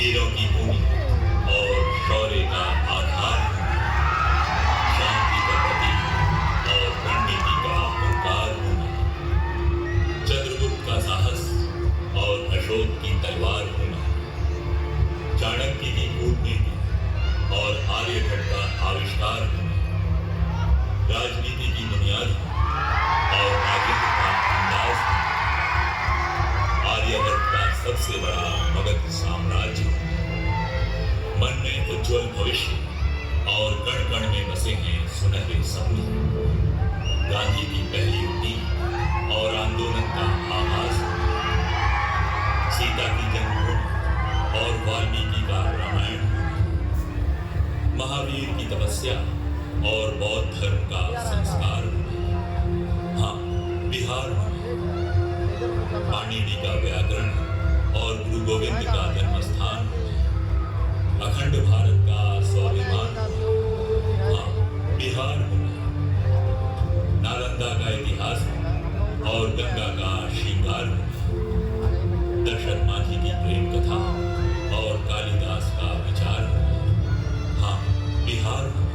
वीरों की भूमि और शौर्य का आधार हूँ। शांति का प्रतीक और रणनीति का हुंकार हूँ मैं। चंद्रगुप्त का साहस और अशोक की तलवार हूँ मैं। चाणक्य की कूटनीति और आर्यभट्ट का आविष्कार हूँ मैं। राजनीति की बुनियाद हूँ और राजेंद्र का अंदाज हूँ। आर्यभट्ट का सबसे बड़ा मगध साम्राज्य हूँ। मन में उज्जवल भविष्य और कण कण में बसे हैं सुनहरे सपने। गांधी की पहली उम्मीद और आंदोलन का आगाज हूँ। सीता की जन्मभूमि और वाल्मीकि का रामायण हूँ। महावीर की तपस्या और बौद्ध धर्म का संस्कार हूँ। हाँ, बिहार हूँ। पाणिनि का व्याकरण और गुरु गोविंद का जन्मस्थान हूँ। अखंड भारत का स्वाभिमान हूँ। हाँ, बिहार हूँ। नालंदा का इतिहास हूँ और गंगा का श्रृंगार हूँ। दशरथ मांझी की प्रेम कथा और कालिदास का विचार हूँ। हाँ, बिहार हूँ।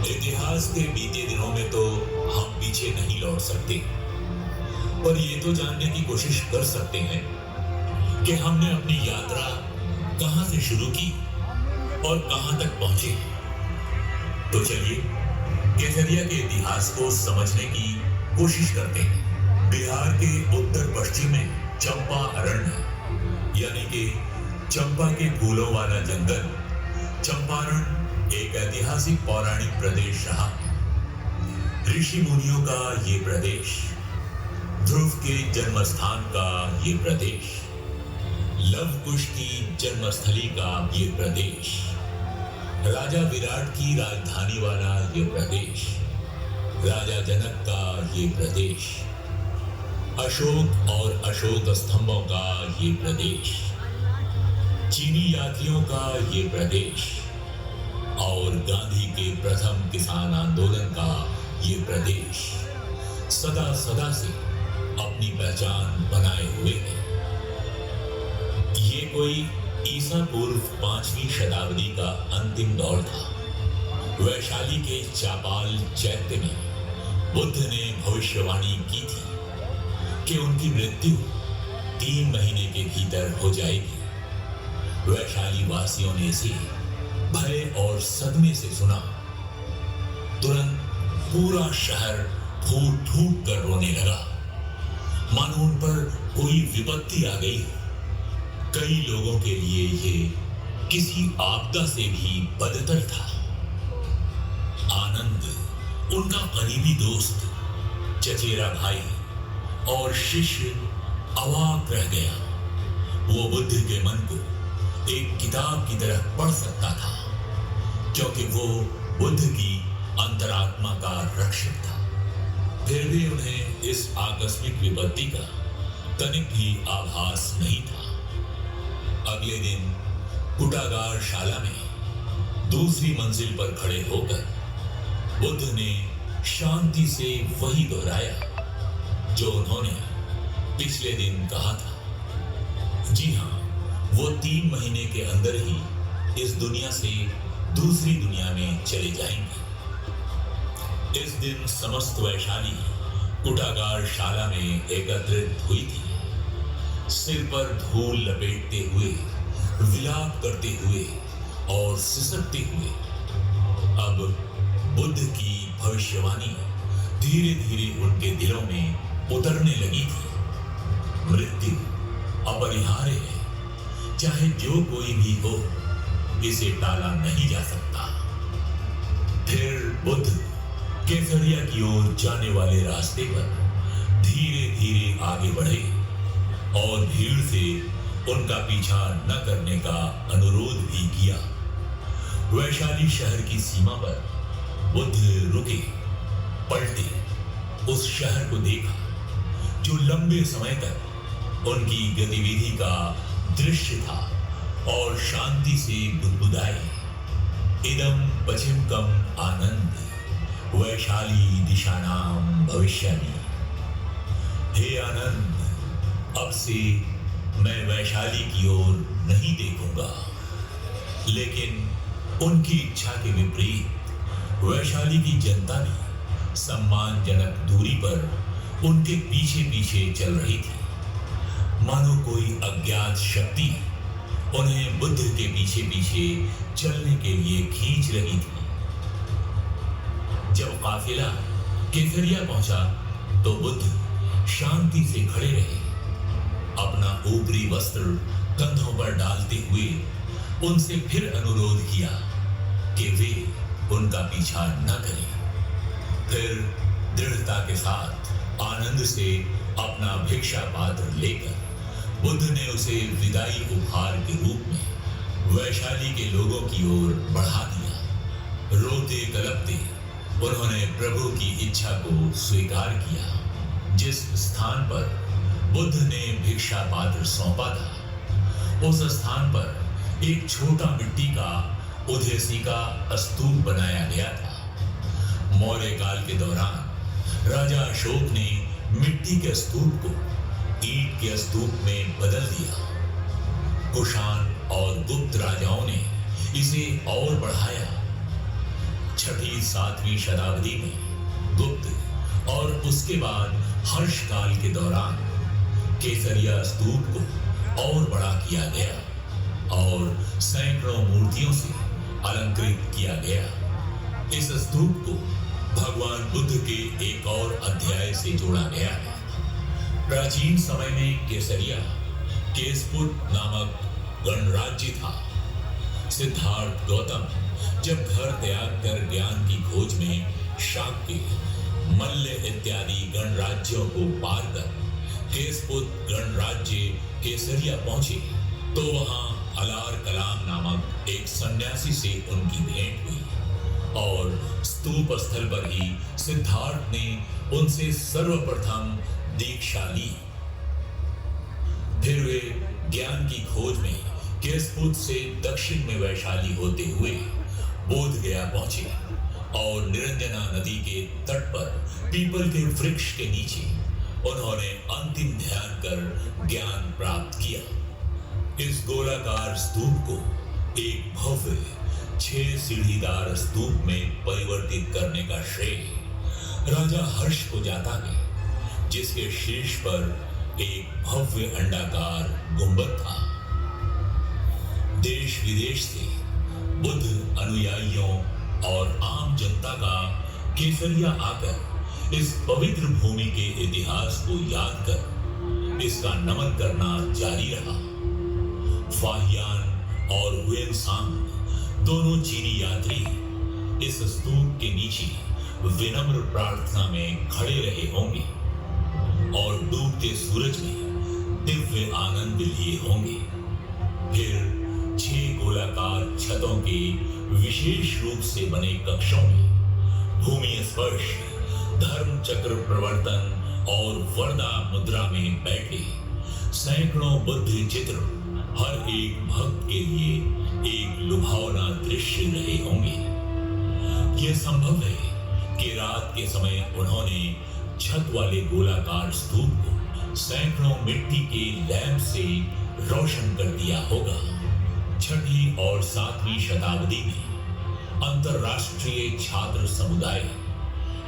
इतिहास के बीते दिनों में तो हम पीछे नहीं लौट सकते, पर ये तो जानने की कोशिश कर सकते हैं कि हमने अपनी यात्रा कहां से शुरू की और कहां तक पहुंचे। तो चलिए केसरिया के इतिहास को समझने की कोशिश करते हैं। बिहार के उत्तर पश्चिम में चंपा अरण्य यानी कि चंपा के फूलों वाला जंगल, चंपारण एक ऐतिहासिक पौराणिक प्रदेश रहा। ऋषि मुनियों का ये प्रदेश, ध्रुव के जन्मस्थान का ये प्रदेश, लव कुश की जन्मस्थली का ये प्रदेश, राजा विराट की राजधानी वाला ये प्रदेश, राजा जनक का ये प्रदेश, अशोक और अशोक स्तंभों का ये प्रदेश, चीनी यात्रियों का ये प्रदेश और गांधी के प्रथम किसान आंदोलन का ये प्रदेश सदा सदा से अपनी पहचान बनाए हुए है। ये कोई ईसा पूर्व 5वीं शताब्दी का अंतिम दौर था। वैशाली के चापाल चैत्य में बुद्ध ने भविष्यवाणी की थी कि उनकी मृत्यु 3 महीने के भीतर हो जाएगी। वैशाली वासियों ने इसे भय और सदमे से सुना। तुरंत पूरा शहर फूट फूट कर रोने लगा, मानो उन पर कोई विपत्ति आ गई हो। कई लोगों के लिए ये किसी आपदा से भी बदतर था। आनंद, उनका करीबी दोस्त, चचेरा भाई और शिष्य अवाक रह गया। वो बुद्ध के मन को एक किताब की तरह पढ़ सकता था, क्योंकि वो बुद्ध की अंतरात्मा का रक्षक था। फिर भी उन्हें इस आकस्मिक विपत्ति का तनिक भी आभास नहीं था। अगले दिन कुटागार शाला में दूसरी मंजिल पर खड़े होकर बुद्ध ने शांति से वही दोहराया जो उन्होंने पिछले दिन कहा था। जी हाँ, वो 3 महीने के अंदर ही इस दुनिया से दूसरी दुनिया में चले जाएंगे। इस दिन समस्त वैशाली कुटागार शाला में एकत्रित हुई थी। सिर पर धूल लपेटते हुए, विलाप करते हुए और सिसकते हुए अब बुद्ध की भविष्यवाणी धीरे धीरे उनके दिलों में उतरने लगी थी। मृत्यु अपरिहार्य है, चाहे जो कोई भी हो, इसे टाला नहीं जा सकता। फिर बुद्ध केसरिया की ओर जाने वाले रास्ते पर धीरे धीरे आगे बढ़े और भीड़ से उनका पीछा न करने का अनुरोध भी किया। वैशाली शहर की सीमा पर बुद्ध रुके, पलटे उस शहर को देखा जो लंबे समय तक उनकी गतिविधि का दृश्य था और शांति से बुदबुदाए, इदम पश्चिमकम आनंद वैशाली दिशानाम भविष्यामि। हे आनंद, अब से मैं वैशाली की ओर नहीं देखूंगा। लेकिन उनकी इच्छा के विपरीत वैशाली की जनता भी सम्मानजनक दूरी पर उनके पीछे पीछे चल रही थी, मानो कोई अज्ञात शक्ति उन्हें बुद्ध के पीछे पीछे चलने के लिए खींच रही थी। जब काफिला केसरिया पहुंचा तो बुद्ध शांति से खड़े रहे, अपना ऊपरी वस्त्र कंधों पर डालते हुए उनसे फिर अनुरोध किया कि वे उनका पीछा न करें। फिर दृढ़ता के साथ आनंद से अपना भिक्षा पात्र लेकर बुद्ध ने उसे विदाई उपहार के रूप में वैशाली के लोगों की ओर बढ़ा दिया। रोते कलपते उन्होंने प्रभु की इच्छा को स्वीकार किया। जिस स्थान पर बुद्ध ने भिक्षा पात्र सौंपा था, उस स्थान पर एक छोटा मिट्टी का उद्देसी का स्तूप बनाया गया था। मौर्य काल के दौरान राजा अशोक ने मिट्टी के स्तूप को ईंट के स्तूप में बदल दिया। कुषाण और गुप्त राजाओं ने इसे और बढ़ाया। छठी 7वीं शताब्दी में गुप्त और उसके बाद हर्ष काल के दौरान केसरिया स्तूप को और बड़ा किया गया और सैकड़ों मूर्तियों से अलंकृत किया गया। इस स्तूप को भगवान बुद्ध के एक और अध्याय से जोड़ा गया है। प्राचीन समय में केसरिया केसपुट नामक गणराज्य था। सिद्धार्थ गौतम जब घर त्याग कर ज्ञान की खोज में शाक्य, मल्ल इत्यादि गणराज्यों को पार कर केसपुट गणराज्य केसरिया पहुंचे तो वहां अलार कलाम नामक एक सन्यासी से उनकी भेंट हुई और स्तूप स्थल पर ही सिद्धार्थ ने उनसे सर्वप्रथम दीक्षा ली। फिर वे ज्ञान की खोज में केसपुट से दक्षिण में वैशाली होते हुए बोध गया पहुंचे और निरंजना नदी के तट पर पीपल के वृक्ष के नीचे उन्होंने अंतिम ध्यान कर ज्ञान प्राप्त किया। इस गोलाकार स्तूप को एक भव्य 6 सीढ़ीदार स्तूप में परिवर्तित करने का श्रेय राजा हर्ष को जाता है, जिसके शीर्ष पर एक भव्य अंडाकार गुंबद था। देश विदेश से बुद्ध अनुयायियों और आम जनता का केसरिया आकर इस पवित्र भूमि के इतिहास को याद कर इसका नमन करना जारी रहा। फाहियान और हुएनसांग दोनों चीनी यात्री इस स्तूप के नीचे विनम्र प्रार्थना में खड़े रहे होंगे और डूबते सूरज में दिव्य आनंद लिए होंगे। फिर 6 गोलाकार छतों के विशेष रूप से बने कक्षों में भूमि स्पर्श, धर्म चक्र प्रवर्तन और वरदा मुद्रा में बैठे सैकड़ों बुद्ध चित्र हर एक भक्त के लिए एक लुभावना दृश्य रहे होंगे। यह संभव है कि रात के समय उन्होंने छत वाले गोलाकार स्तूप को सैकड़ों मिट्टी के लैंप से रोशन कर दिया होगा। 6वीं और 7वीं शताब्दी में अंतरराष्ट्रीय छात्र समुदाय,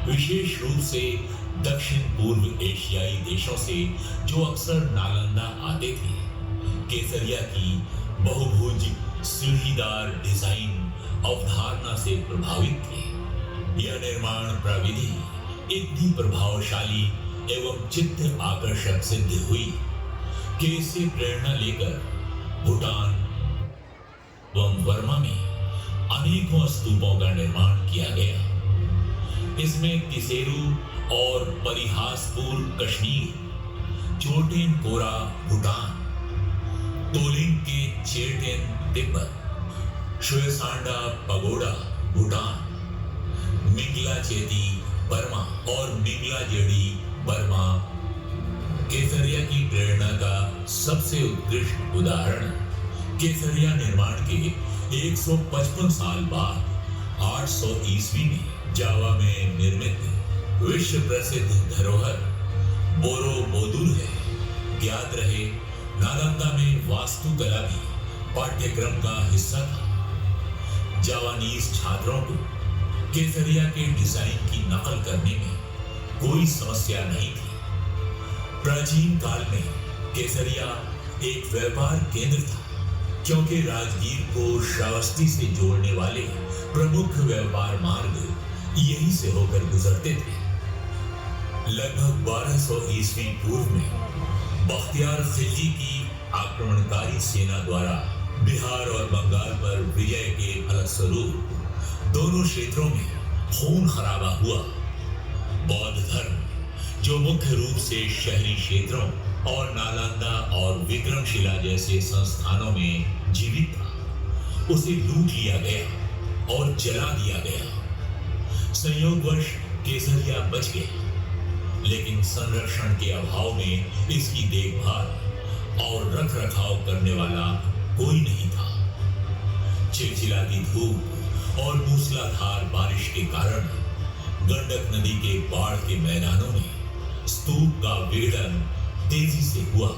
विशेष रूप से दक्षिण पूर्व एशियाई देशों से जो अक्सर नालंदा आते थे, केसरिया की बहुभुज सीढ़ीदार डिजाइन अवधारणा से प्रभावित थे। यह निर्माण प्रविधि इतनी प्रभावशाली एवं चित्त आकर्षक सिद्ध हुई कि इससे प्रेरणा लेकर भूटान एवं वर्मा में अनेकों स्तूपों का निर्माण किया गया। इसमें तिसेरू और परिहासपुर कश्मीर, चोटेन कोरा भूटान, तोलिंग के चेटेन तिब्बत, श्वेसांडा पगोडा भूटान, मिंगला चेती बर्मा और मिंगला जेडी बर्मा केसरिया की प्रेरणा का सबसे उत्कृष्ट उदाहरण केसरिया निर्माण के 155 साल बाद 800 ईस्वी में जावा में निर्मित विश्व प्रसिद्ध धरोहर बोरोबुदुर है। ज्ञात रहे, नालंदा में वास्तुकला भी पाठ्यक्रम का हिस्सा था। जावानीज छात्रों को केसरिया के डिजाइन की नकल करने में कोई समस्या नहीं थी। प्राचीन काल में केसरिया एक व्यापार केंद्र था, क्योंकि राजगीर को श्रावस्ती से जोड़ने वाले प्रमुख व्यापार मार्ग यहीं से होकर गुजरते थे। लगभग 1200 ईस्वी पूर्व में बख्तियार खिलजी की आक्रमणकारी सेना द्वारा बिहार और बंगाल पर विजय के फलस्वरूप दोनों क्षेत्रों में खून खराबा हुआ। बौद्ध धर्म, जो मुख्य रूप से शहरी क्षेत्रों और नालंदा और विक्रमशिला जैसे संस्थानों में जीवित था, उसे लूट लिया गया और जला दिया गया। संयोगवश केसरिया बच गया, लेकिन संरक्षण के अभाव में इसकी देखभाल और रख रखाव करने वाला कोई नहीं था। चिलचिलाती धूप और मूसलाधार बारिश के कारण गंडक नदी के बाढ़ के मैदानों में स्तूप का विघटन तेजी से हुआ,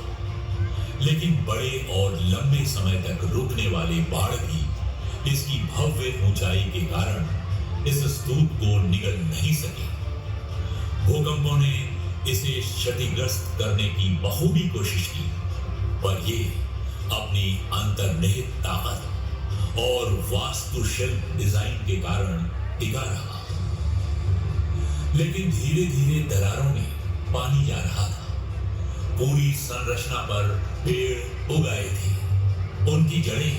लेकिन बड़े और लंबे समय तक रुकने वाले बाढ़ भी इसकी भव्य ऊंचाई के कारण इस स्तूप को निगल नहीं सके। भूकंपों ने इसे क्षतिग्रस्त करने की बखूबी कोशिश की, पर ये अपनी अंतर्निहित ताकत और वास्तुशिल्प डिजाइन के कारण टिका रहा। लेकिन धीरे धीरे दरारों में पानी जा रहा था। पूरी संरचना पर पेड़ उग आए थे। उनकी जड़ें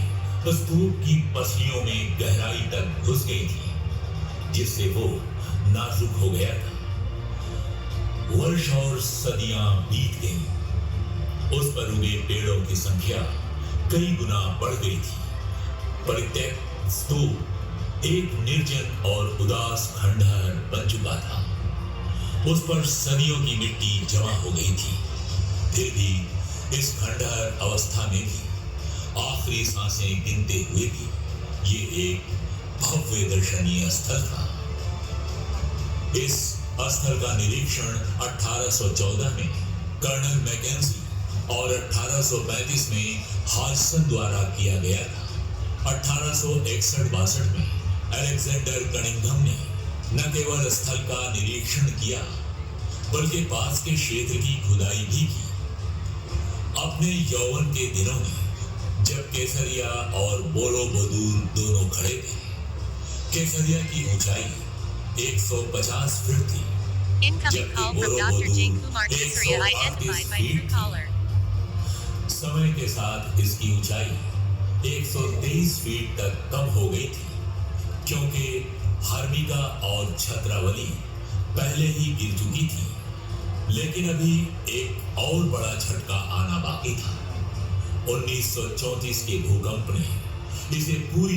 स्तूप की पसलियों में गहराई तक घुस गई थी, जिससे वो नाजुक हो गया था। वर्ष और सदियां बीत गईं। उस पर उगे पेड़ों की संख्या कई गुना बढ़ गई थी। परित्यक्त स्तूप एक निर्जन और उदास खंडहर बन चुका था। उस पर सदियों की मिट्टी जमा हो गई थी। फिर भी इस खंडहर अवस्था में भी आखिरी सांसें गिनते हुए भी ये एक भव्य दर्शनीय स्थल था। इस स्थल का निरीक्षण 1814 में कर्नल मैकेंजी और 1835 में हाजसन द्वारा किया गया था। 1861-62 में अलेक्जेंडर कनिंघम ने न केवल स्थल का निरीक्षण किया, बल्कि पास के क्षेत्र की खुदाई भी की। अपने यौवन के दिनों में जब केसरिया और बोरोबुदुर दोनों खड़े थे, केसरिया की ऊंचाई 150 फीट थी, Incoming call from Dr. J. Kumar Kesaria identified by true caller. समय के साथ इसकी ऊंचाई 123 फीट तक कम हो गई थी, क्योंकि हर्मिका और छत्रावली पहले ही गिर चुकी थी। लेकिन अभी एक और बड़ा झटका आना बाकी था। 1934 के भूकंप ने इसे पूरी